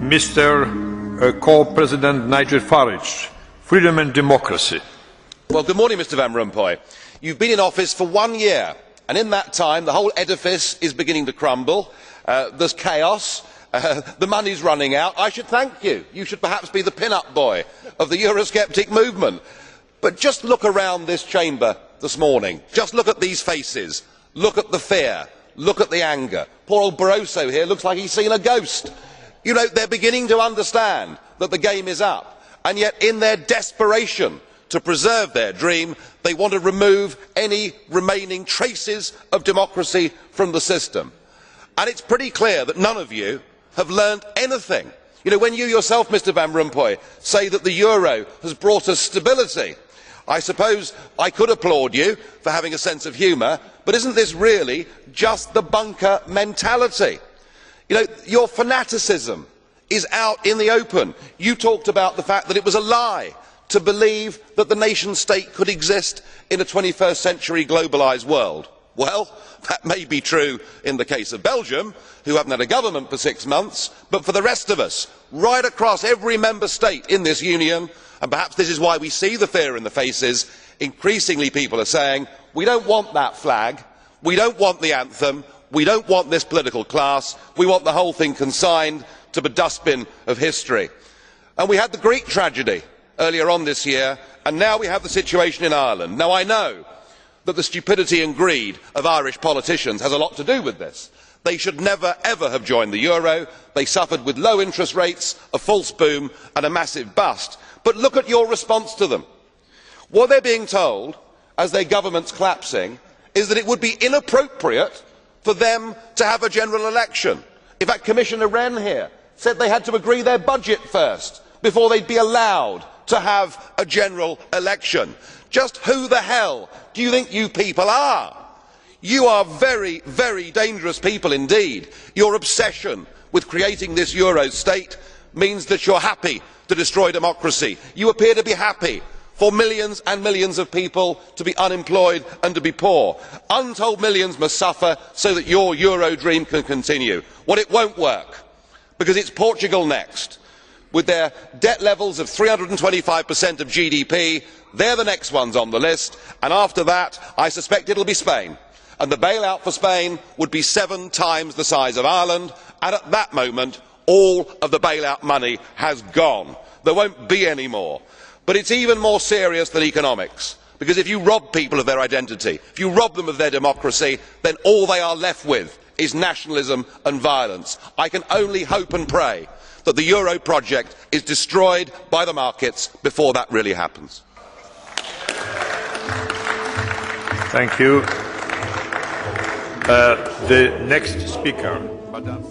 Mr. Co-President Nigel Farage, Freedom and Democracy. Well, good morning, Mr Van Rompuy. You've been in office for 1 year, and in that time the whole edifice is beginning to crumble. There's chaos. The money's running out. I should thank you. You should perhaps be the pin-up boy of the Eurosceptic movement. But just look around this chamber this morning. Just look at these faces. Look at the fear. Look at the anger. Poor old Barroso here looks like he's seen a ghost. You know, they're beginning to understand that the game is up. And yet, in their desperation to preserve their dream, they want to remove any remaining traces of democracy from the system. And it's pretty clear that none of you have learned anything. You know, when you yourself, Mr Van Rompuy, say that the euro has brought us stability, I suppose I could applaud you for having a sense of humour, but isn't this really just the bunker mentality? You know, your fanaticism is out in the open. You talked about the fact that it was a lie to believe that the nation state could exist in a 21st century globalised world. Well, that may be true in the case of Belgium, who haven't had a government for 6 months, but for the rest of us, right across every member state in this union, and perhaps this is why we see the fear in the faces, increasingly people are saying, we don't want that flag, we don't want the anthem, we don't want this political class, we want the whole thing consigned to the dustbin of history. And we had the Greek tragedy earlier on this year, and now we have the situation in Ireland. Now I know that the stupidity and greed of Irish politicians has a lot to do with this. They should never ever have joined the euro. They suffered with low interest rates, a false boom and a massive bust. But look at your response to them. What they're being told, as their government's collapsing, is that it would be inappropriate for them to have a general election. In fact, Commissioner Rehn here said they had to agree their budget first before they'd be allowed to have a general election. Just who the hell do you think you people are? You are very, very dangerous people indeed. Your obsession with creating this euro state means that you're happy to destroy democracy. You appear to be happy for millions and millions of people to be unemployed and to be poor. Untold millions must suffer so that your euro dream can continue. Well, it won't work, because it's Portugal next. With their debt levels of 325% of GDP, they're the next ones on the list, and after that I suspect it will be Spain. And the bailout for Spain would be 7 times the size of Ireland, and at that moment all of the bailout money has gone. There won't be any more. But it's even more serious than economics, because if you rob people of their identity, if you rob them of their democracy, then all they are left with is nationalism and violence. I can only hope and pray that the euro project is destroyed by the markets before that really happens. Thank you. The next speaker, Madame.